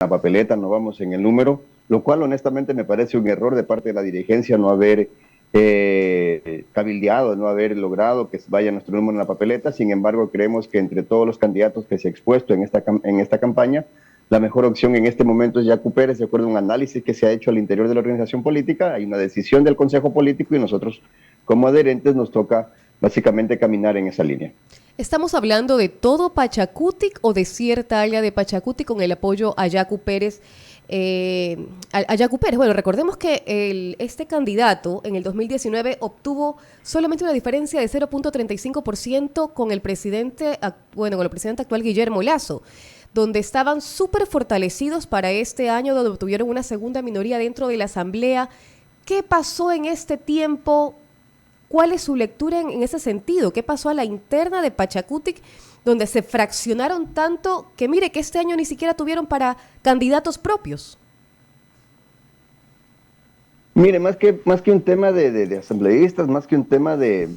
la papeleta, no vamos en el número, lo cual honestamente me parece un error de parte de la dirigencia no haber cabildeado, no haber logrado que vaya nuestro número en la papeleta. Sin embargo, creemos que entre todos los candidatos que se ha expuesto en esta campaña, la mejor opción en este momento es Yacu Pérez, de acuerdo a un análisis que se ha hecho al interior de la organización política. Hay una decisión del Consejo Político y nosotros, como adherentes, nos toca básicamente caminar en esa línea. ¿Estamos hablando de todo Pachacutic o de cierta área de Pachacutic con el apoyo a Yacu Pérez? A Yacu Pérez. Bueno, recordemos que este candidato en el 2019 obtuvo solamente una diferencia de 0.35% con el presidente, con el presidente actual Guillermo Lasso, donde estaban súper fortalecidos para este año, donde obtuvieron una segunda minoría dentro de la Asamblea. ¿Qué pasó en este tiempo? ¿Cuál es su lectura en ese sentido? ¿Qué pasó a la interna de Pachacutic, donde se fraccionaron tanto que mire que este año ni siquiera tuvieron para candidatos propios? Mire, más que un tema de asambleístas, más que un tema de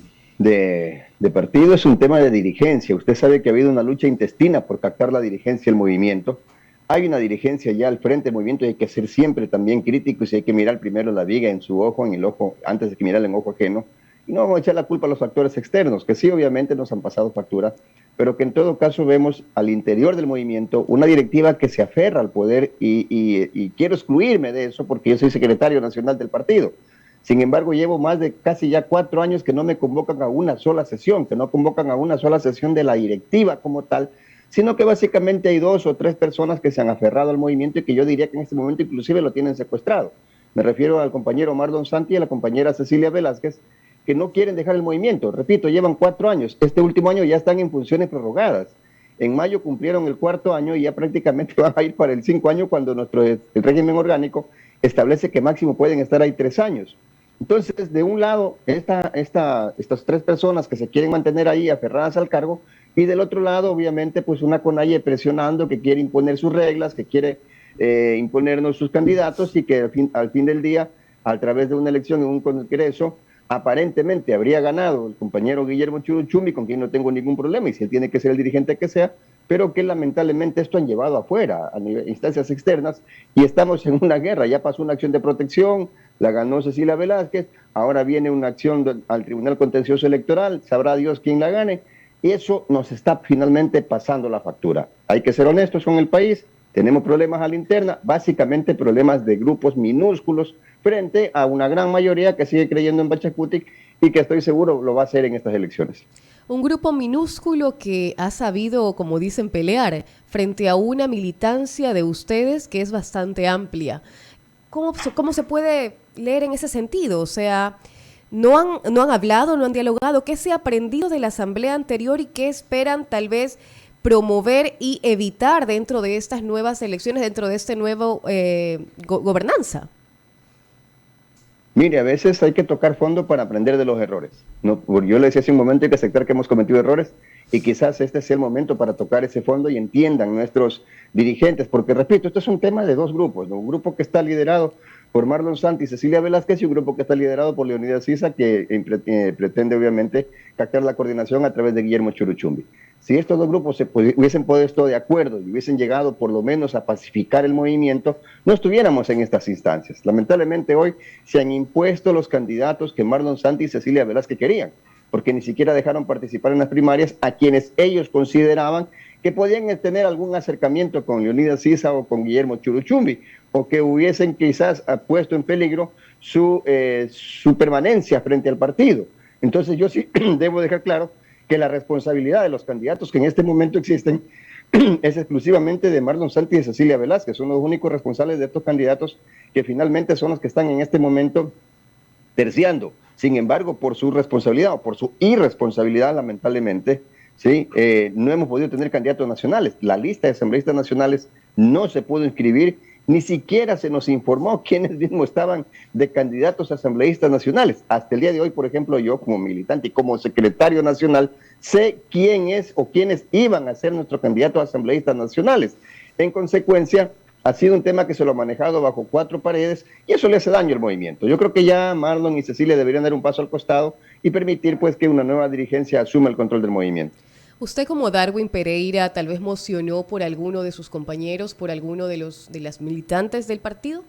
partido, es un tema de dirigencia. Usted sabe que ha habido una lucha intestina por captar la dirigencia del movimiento. Hay una dirigencia ya al frente del movimiento y hay que ser siempre también críticos y hay que mirar primero la viga en su ojo, en el ojo, antes de que mirarla en ojo ajeno. Y no vamos a echar la culpa a los factores externos, que sí, obviamente nos han pasado factura, pero que en todo caso vemos al interior del movimiento una directiva que se aferra al poder y quiero excluirme de eso porque yo soy secretario nacional del partido. Sin embargo, llevo más de casi ya 4 años que no me convocan a una sola sesión, que no convocan a una sola sesión de la directiva como tal, sino que básicamente hay 2 o 3 personas que se han aferrado al movimiento y que yo diría que en este momento inclusive lo tienen secuestrado. Me refiero al compañero Mardon Santi y a la compañera Cecilia Velázquez, que no quieren dejar el movimiento. Repito, llevan 4 años. Este último año ya están en funciones prorrogadas. En mayo cumplieron el 4.º año y ya prácticamente van a ir para el 5.º año cuando el régimen orgánico establece que máximo pueden estar ahí 3 años. Entonces, de un lado, estas 3 personas que se quieren mantener ahí aferradas al cargo, y del otro lado, obviamente, pues una CONAIE presionando, que quiere imponer sus reglas, que quiere imponernos sus candidatos y que al fin del día, a través de una elección en un congreso, aparentemente habría ganado el compañero Guillermo Churuchumbi, con quien no tengo ningún problema, y si él tiene que ser el dirigente que sea, pero que lamentablemente esto han llevado afuera, a instancias externas, y estamos en una guerra. Ya pasó una acción de protección, la ganó Cecilia Velázquez, ahora viene una acción al Tribunal Contencioso Electoral, sabrá Dios quién la gane, y eso nos está finalmente pasando la factura. Hay que ser honestos con el país, tenemos problemas a la interna, básicamente problemas de grupos minúsculos, frente a una gran mayoría que sigue creyendo en Pachacutic y que estoy seguro lo va a hacer en estas elecciones. Un grupo minúsculo que ha sabido, como dicen, pelear frente a una militancia de ustedes que es bastante amplia. ¿Cómo se puede leer en ese sentido? O sea, no han hablado, no han dialogado. ¿Qué se ha aprendido de la asamblea anterior y qué esperan tal vez promover y evitar dentro de estas nuevas elecciones, dentro de este nuevo gobernanza? Mire, a veces hay que tocar fondo para aprender de los errores. No, yo le decía hace un momento, hay que aceptar que hemos cometido errores y quizás este sea el momento para tocar ese fondo y entiendan nuestros dirigentes, porque repito, esto es un tema de 2 grupos, ¿no? Un grupo que está liderado por Marlon Santi y Cecilia Velázquez y un grupo que está liderado por Leonidas Sisa, que pretende obviamente captar la coordinación a través de Guillermo Churuchumbi. Si estos 2 grupos hubiesen puesto de acuerdo y hubiesen llegado por lo menos a pacificar el movimiento, no estuviéramos en estas instancias. Lamentablemente hoy se han impuesto los candidatos que Marlon Santi y Cecilia Velázquez querían, porque ni siquiera dejaron participar en las primarias a quienes ellos consideraban que podían tener algún acercamiento con Leonidas Sisa o con Guillermo Churuchumbi, o que hubiesen quizás puesto en peligro su permanencia frente al partido. Entonces yo sí debo dejar claro que la responsabilidad de los candidatos que en este momento existen es exclusivamente de Marlon Santi y de Cecilia Velázquez. Son los únicos responsables de estos candidatos que finalmente son los que están en este momento terciando. Sin embargo, por su responsabilidad o por su irresponsabilidad, lamentablemente, ¿sí? No hemos podido tener candidatos nacionales. La lista de asambleístas nacionales no se pudo inscribir, ni siquiera se nos informó quiénes mismos estaban de candidatos a asambleístas nacionales. Hasta el día de hoy, por ejemplo, yo como militante y como secretario nacional, sé quién es o quiénes iban a ser nuestros candidatos a asambleístas nacionales. En consecuencia, ha sido un tema que se lo ha manejado bajo 4 paredes y eso le hace daño al movimiento. Yo creo que ya Marlon y Cecilia deberían dar un paso al costado y permitir pues que una nueva dirigencia asuma el control del movimiento. ¿Usted como Darwin Pereira tal vez mocionó por alguno de sus compañeros, por alguno de las militantes del partido?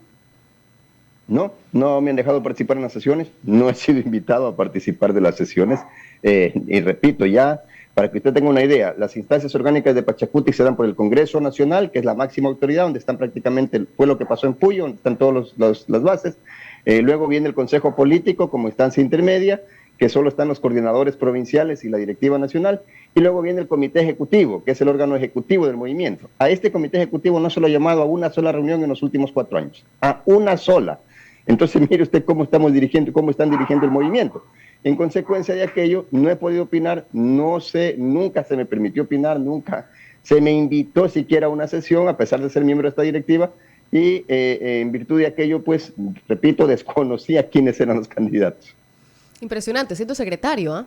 No, no me han dejado participar en las sesiones, no he sido invitado a participar de las sesiones, y repito, ya, para que usted tenga una idea, las instancias orgánicas de Pachacuti se dan por el Congreso Nacional, que es la máxima autoridad, donde están prácticamente, fue lo que pasó en Puyo, donde están todas las bases, luego viene el Consejo Político como instancia intermedia, que solo están los coordinadores provinciales y la directiva nacional, y luego viene el Comité Ejecutivo, que es el órgano ejecutivo del movimiento. A este Comité Ejecutivo no se lo ha llamado a una sola reunión en los últimos 4 años, a una sola. Entonces, mire usted cómo estamos dirigiendo, cómo están dirigiendo el movimiento. En consecuencia de aquello, no he podido opinar, no sé, nunca se me permitió opinar, nunca se me invitó siquiera a una sesión, a pesar de ser miembro de esta directiva, y en virtud de aquello, pues, repito, desconocía quiénes eran los candidatos. Impresionante, siendo secretario, ¿ah?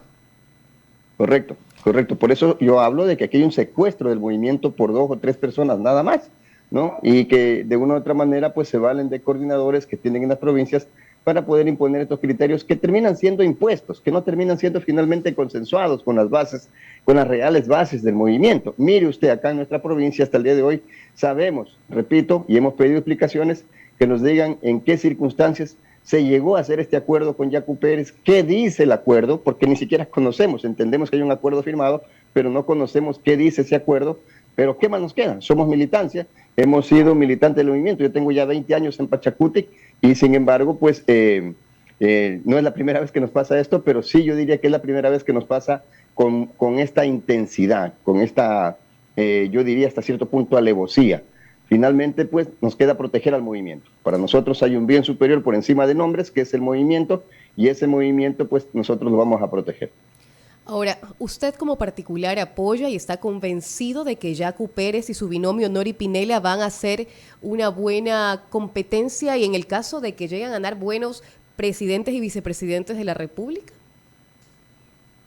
Correcto, correcto. Por eso yo hablo de que aquí hay un secuestro del movimiento por 2 o 3 personas, nada más, ¿no? Y que de una u otra manera pues se valen de coordinadores que tienen en las provincias para poder imponer estos criterios que terminan siendo impuestos, que no terminan siendo finalmente consensuados con las bases, con las reales bases del movimiento. Mire usted, acá en nuestra provincia hasta el día de hoy sabemos, repito, y hemos pedido explicaciones que nos digan en qué circunstancias se llegó a hacer este acuerdo con Yacu Pérez, qué dice el acuerdo, porque ni siquiera conocemos, entendemos que hay un acuerdo firmado, pero no conocemos qué dice ese acuerdo. Pero ¿qué más nos queda? Somos militancia, hemos sido militantes del movimiento, yo tengo ya 20 años en Pachacutic y sin embargo, pues no es la primera vez que nos pasa esto, pero sí yo diría que es la primera vez que nos pasa con esta intensidad, con esta, yo diría hasta cierto punto, alevosía. Finalmente, pues nos queda proteger al movimiento. Para nosotros hay un bien superior por encima de nombres, que es el movimiento, y ese movimiento, pues nosotros lo vamos a proteger. Ahora, usted como particular apoya y está convencido de que Yacu Pérez y su binomio Nori Pinella van a hacer una buena competencia y en el caso de que lleguen a ganar buenos presidentes y vicepresidentes de la República.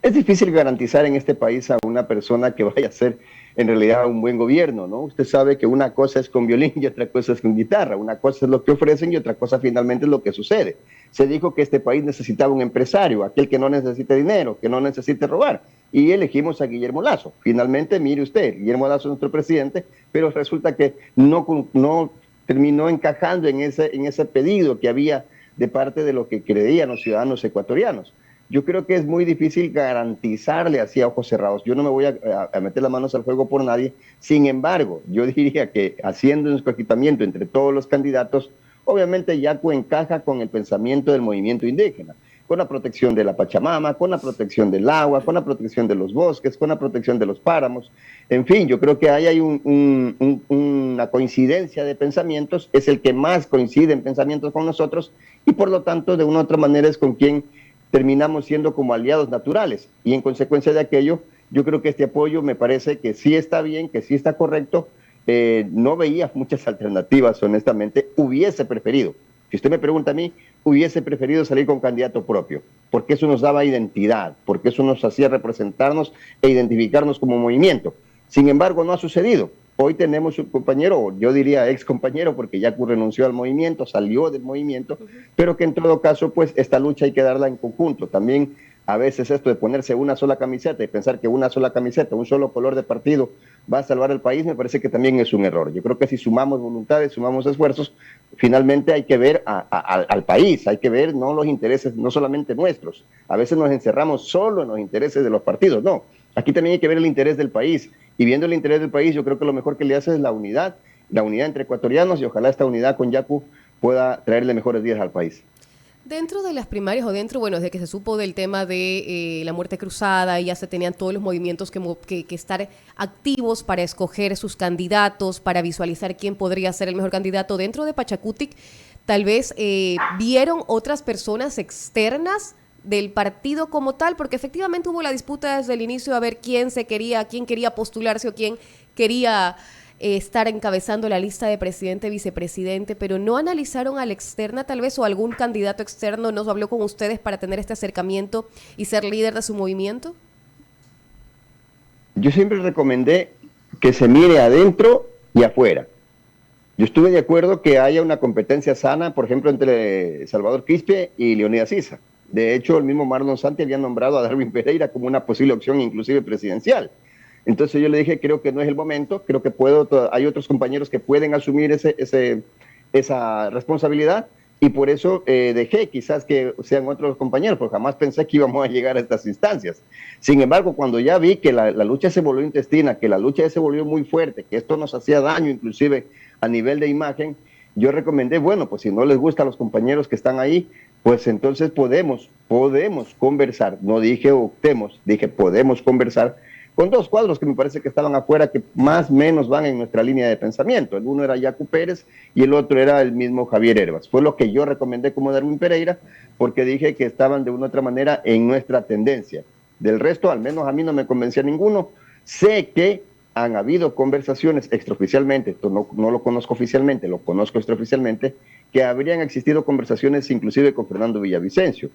Es difícil garantizar en este país a una persona que vaya a ser en realidad un buen gobierno, ¿no? Usted sabe que una cosa es con violín y otra cosa es con guitarra, una cosa es lo que ofrecen y otra cosa finalmente es lo que sucede. Se dijo que este país necesitaba un empresario, aquel que no necesite dinero, que no necesite robar, y elegimos a Guillermo Lasso. Finalmente, mire usted, Guillermo Lasso es nuestro presidente, pero resulta que no terminó encajando en ese pedido que había de parte de lo que creían los ciudadanos ecuatorianos. Yo creo que es muy difícil garantizarle así a ojos cerrados. Yo no me voy a meter las manos al fuego por nadie. Sin embargo, yo diría que haciendo un escogimiento entre todos los candidatos, obviamente Yacu encaja con el pensamiento del movimiento indígena, con la protección de la Pachamama, con la protección del agua, con la protección de los bosques, con la protección de los páramos. En fin, yo creo que ahí hay una coincidencia de pensamientos, es el que más coincide en pensamientos con nosotros y por lo tanto de una u otra manera es con quien terminamos siendo como aliados naturales y en consecuencia de aquello, yo creo que este apoyo me parece que sí está bien, que sí está correcto. No veía muchas alternativas, honestamente, hubiese preferido, si usted me pregunta a mí, hubiese preferido salir con candidato propio, porque eso nos daba identidad, porque eso nos hacía representarnos e identificarnos como movimiento. Sin embargo, no ha sucedido. Hoy tenemos un compañero, yo diría ex compañero, porque Yacu renunció al movimiento, salió del movimiento, pero que en todo caso, pues esta lucha hay que darla en conjunto. También a veces esto de ponerse una sola camiseta y pensar que una sola camiseta, un solo color de partido va a salvar al país, me parece que también es un error. Yo creo que si sumamos voluntades, sumamos esfuerzos, finalmente hay que ver al país, hay que ver no los intereses, no solamente nuestros. A veces nos encerramos solo en los intereses de los partidos, no. Aquí también hay que ver el interés del país. Y viendo el interés del país, yo creo que lo mejor que le hace es la unidad entre ecuatorianos y ojalá esta unidad con Yacu pueda traerle mejores días al país. Dentro de las primarias o dentro, bueno, desde que se supo del tema de la muerte cruzada y ya se tenían todos los movimientos que estar activos para escoger sus candidatos, para visualizar quién podría ser el mejor candidato dentro de Pachacutic, tal vez vieron otras personas externas del partido como tal, porque efectivamente hubo la disputa desde el inicio a ver quién quería postularse o quién quería estar encabezando la lista de presidente, vicepresidente, pero no analizaron a la externa tal vez o algún candidato externo no habló con ustedes para tener este acercamiento y ser líder de su movimiento. Yo siempre recomendé que se mire adentro y afuera. Yo estuve de acuerdo que haya una competencia sana, por ejemplo, entre Salvador Quispe y Leonidas Issa. De hecho, el mismo Marlon Santi había nombrado a Darwin Pereira como una posible opción inclusive presidencial. Entonces yo le dije, creo que no es el momento, creo que hay otros compañeros que pueden asumir esa responsabilidad, y por eso dejé quizás que sean otros compañeros, porque jamás pensé que íbamos a llegar a estas instancias. Sin embargo, cuando ya vi que la lucha se volvió intestina, que la lucha se volvió muy fuerte, que esto nos hacía daño inclusive a nivel de imagen, yo recomendé, bueno, pues si no les gusta a los compañeros que están ahí, pues entonces podemos conversar. No dije optemos, dije podemos conversar con dos cuadros que me parece que estaban afuera, que más o menos van en nuestra línea de pensamiento. El uno era Yacu Pérez y el otro era el mismo Javier Herbas. Fue lo que yo recomendé como Darwin Pereira, porque dije que estaban de una u otra manera en nuestra tendencia. Del resto, al menos a mí no me convencía ninguno. Sé que han habido conversaciones extraoficialmente, esto no lo conozco oficialmente, lo conozco extraoficialmente, que habrían existido conversaciones inclusive con Fernando Villavicencio.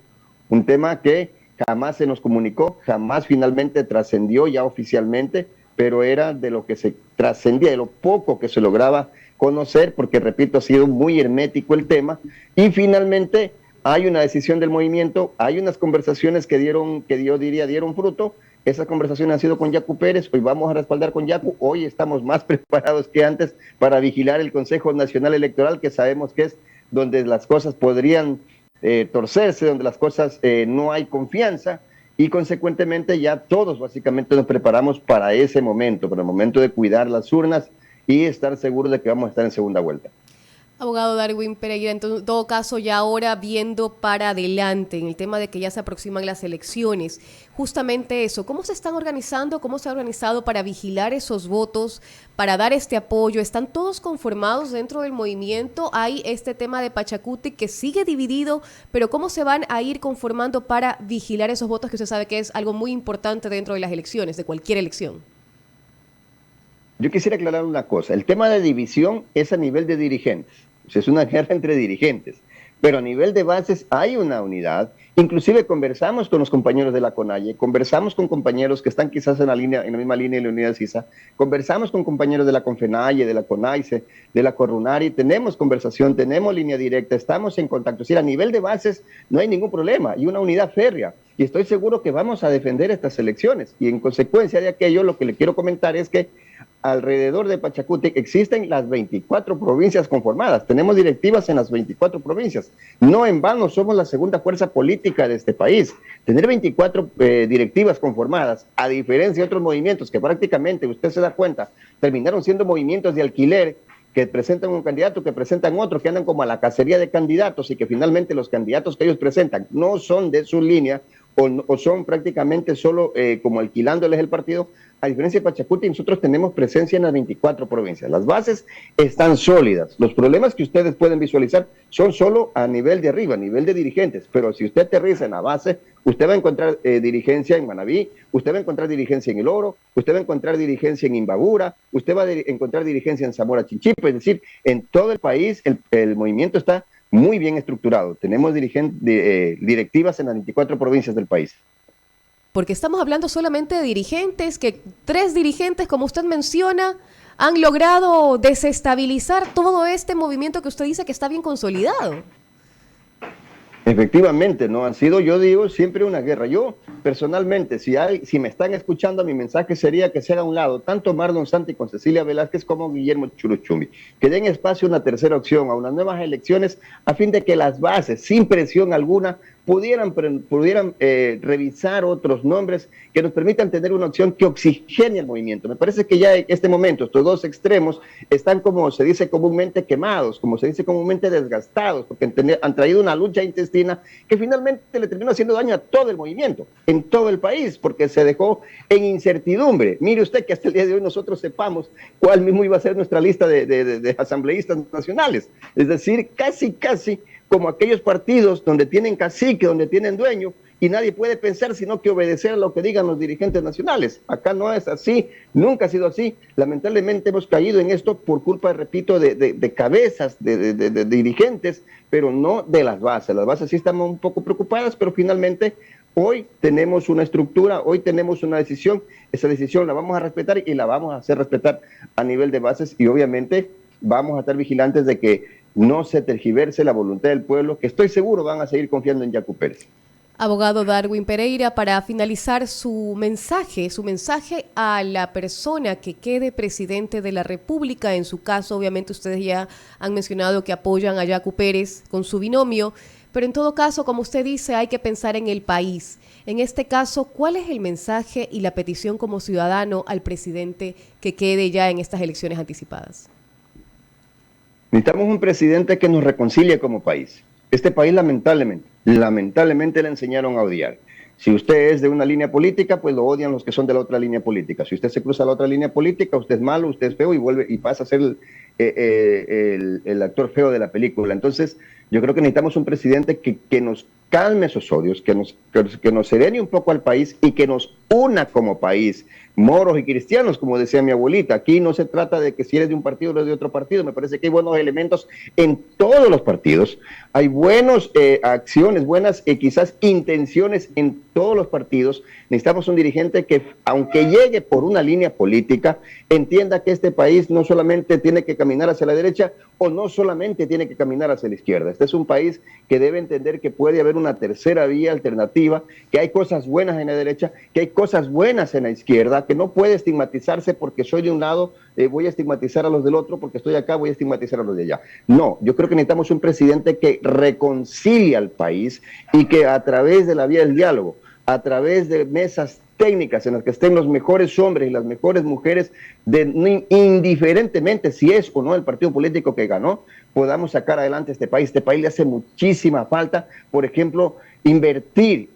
Un tema que jamás se nos comunicó, jamás finalmente trascendió ya oficialmente, pero era de lo que se trascendía, de lo poco que se lograba conocer, porque repito, ha sido muy hermético el tema, y finalmente hay una decisión del movimiento, hay unas conversaciones que yo diría dieron fruto. Esas conversaciones han sido con Yacu Pérez, hoy vamos a respaldar con Yacu, hoy estamos más preparados que antes para vigilar el Consejo Nacional Electoral, que sabemos que es donde las cosas podrían torcerse, donde las cosas no hay confianza, y consecuentemente ya todos básicamente nos preparamos para ese momento, para el momento de cuidar las urnas y estar seguros de que vamos a estar en segunda vuelta. Abogado Darwin Pereira, en todo caso, ya ahora viendo para adelante en el tema de que ya se aproximan las elecciones, justamente eso, ¿cómo se están organizando? ¿Cómo se ha organizado para vigilar esos votos, para dar este apoyo? ¿Están todos conformados dentro del movimiento? Hay este tema de Pachacuti que sigue dividido, pero ¿cómo se van a ir conformando para vigilar esos votos, que usted sabe que es algo muy importante dentro de las elecciones, de cualquier elección? Yo quisiera aclarar una cosa, el tema de división es a nivel de dirigentes, o sea, es una guerra entre dirigentes, pero a nivel de bases hay una unidad. Inclusive conversamos con los compañeros de la CONAIE, conversamos con compañeros que están quizás en la misma línea de la unidad CISA, conversamos con compañeros de la CONFENAIE, de la CONAICE, de la CORRUNARI, tenemos conversación, tenemos línea directa, estamos en contacto. Es decir, a nivel de bases no hay ningún problema, y una unidad férrea, y estoy seguro que vamos a defender estas elecciones. Y en consecuencia de aquello, lo que le quiero comentar es que alrededor de Pachacuti existen las 24 provincias conformadas. Tenemos directivas en las 24 provincias. No en vano somos la segunda fuerza política de este país. Tener 24 directivas conformadas, a diferencia de otros movimientos que prácticamente, usted se da cuenta, terminaron siendo movimientos de alquiler, que presentan un candidato, que presentan otro, que andan como a la cacería de candidatos, y que finalmente los candidatos que ellos presentan no son de su línea, o son prácticamente solo como alquilándoles el partido. A diferencia de Pachacuti, nosotros tenemos presencia en las 24 provincias. Las bases están sólidas. Los problemas que ustedes pueden visualizar son solo a nivel de arriba, a nivel de dirigentes. Pero si usted aterriza en la base, usted va a encontrar dirigencia en Manabí, usted va a encontrar dirigencia en El Oro, usted va a encontrar dirigencia en Imbabura, usted va a encontrar dirigencia en Zamora Chinchipe. Es decir, en todo el país el movimiento está muy bien estructurado. Tenemos directivas en las 24 provincias del país. Porque estamos hablando solamente de dirigentes, que 3 dirigentes, como usted menciona, han logrado desestabilizar todo este movimiento que usted dice que está bien consolidado. Efectivamente, no han sido, yo digo, siempre una guerra. Yo, personalmente, si me están escuchando, mi mensaje sería que se haga a un lado tanto Mardon Santi con Cecilia Velázquez como Guillermo Churuchumi, que den espacio a una tercera opción, a unas nuevas elecciones, a fin de que las bases, sin presión alguna, pudieran revisar otros nombres que nos permitan tener una opción que oxigene el movimiento. Me parece que ya en este momento estos dos extremos están, como se dice comúnmente, quemados, como se dice comúnmente, desgastados, porque han traído una lucha intestina que finalmente le terminó haciendo daño a todo el movimiento, en todo el país, porque se dejó en incertidumbre. Mire usted que hasta el día de hoy nosotros sepamos cuál mismo iba a ser nuestra lista de asambleístas nacionales. Es decir, casi como aquellos partidos donde tienen cacique, donde tienen dueño, y nadie puede pensar sino que obedecer a lo que digan los dirigentes nacionales. Acá no es así, nunca ha sido así. Lamentablemente hemos caído en esto por culpa, repito, de cabezas, de dirigentes, pero no de las bases. Las bases sí estamos un poco preocupadas, pero finalmente hoy tenemos una estructura, hoy tenemos una decisión. Esa decisión la vamos a respetar y la vamos a hacer respetar a nivel de bases, y obviamente vamos a estar vigilantes de que no se tergiverse la voluntad del pueblo, que estoy seguro van a seguir confiando en Yacu Pérez. Abogado Darwin Pereira, para finalizar su mensaje a la persona que quede presidente de la República. En su caso, obviamente, ustedes ya han mencionado que apoyan a Yacu Pérez con su binomio, pero en todo caso, como usted dice, hay que pensar en el país. En este caso, ¿cuál es el mensaje y la petición como ciudadano al presidente que quede ya en estas elecciones anticipadas? Necesitamos un presidente que nos reconcilie como país. Este país lamentablemente le enseñaron a odiar. Si usted es de una línea política, pues lo odian los que son de la otra línea política. Si usted se cruza a la otra línea política, usted es malo, usted es feo y vuelve y pasa a ser el actor feo de la película. Entonces, yo creo que necesitamos un presidente que nos calme esos odios, que nos serene un poco al país y que nos una como país, moros y cristianos, como decía mi abuelita. Aquí no se trata de que si eres de un partido o eres de otro partido. Me parece que hay buenos elementos en todos los partidos. Hay buenas acciones, buenas quizás intenciones en todos los partidos. Necesitamos un dirigente que, aunque llegue por una línea política, entienda que este país no solamente tiene que caminar hacia la derecha o no solamente tiene que caminar hacia la izquierda. Este es un país que debe entender que puede haber una tercera vía alternativa, que hay cosas buenas en la derecha, que hay cosas buenas en la izquierda, que no puede estigmatizarse porque soy de un lado, voy a estigmatizar a los del otro, porque estoy acá, voy a estigmatizar a los de allá. No, yo creo que necesitamos un presidente que reconcilie al país y que a través de la vía del diálogo, a través de mesas técnicas en las que estén los mejores hombres y las mejores mujeres, indiferentemente si es o no el partido político que ganó, podamos sacar adelante este país. Este país le hace muchísima falta, por ejemplo, invertir,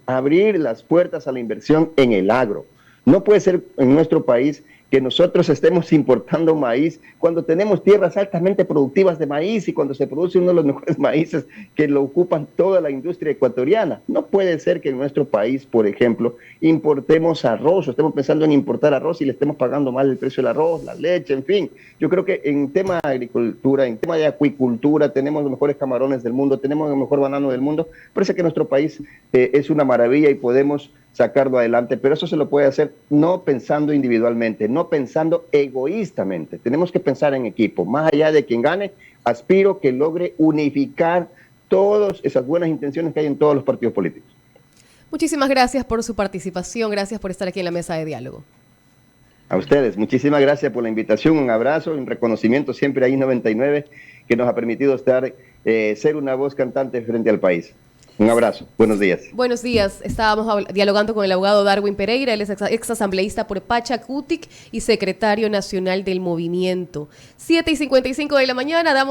abrir las puertas a la inversión en el agro. No puede ser en nuestro país que nosotros estemos importando maíz cuando tenemos tierras altamente productivas de maíz y cuando se produce uno de los mejores maíces que lo ocupan toda la industria ecuatoriana. No puede ser que en nuestro país, por ejemplo, importemos arroz, o estemos pensando en importar arroz y le estemos pagando mal el precio del arroz, la leche, en fin. Yo creo que en tema de agricultura, en tema de acuicultura, tenemos los mejores camarones del mundo, tenemos el mejor banano del mundo. Parece que nuestro país es una maravilla y podemos sacarlo adelante, pero eso se lo puede hacer no pensando individualmente, no pensando egoístamente. Tenemos que pensar en equipo. Más allá de quien gane, aspiro que logre unificar todas esas buenas intenciones que hay en todos los partidos políticos. Muchísimas gracias por su participación, gracias por estar aquí en la mesa de diálogo. A ustedes, muchísimas gracias por la invitación, un abrazo, un reconocimiento siempre ahí 99 que nos ha permitido ser una voz cantante frente al país. Un abrazo. Buenos días. Buenos días. Estábamos dialogando con el abogado Darwin Pereira, él es exasambleísta por Pachacutic y secretario nacional del movimiento. 7:55 de la mañana, damos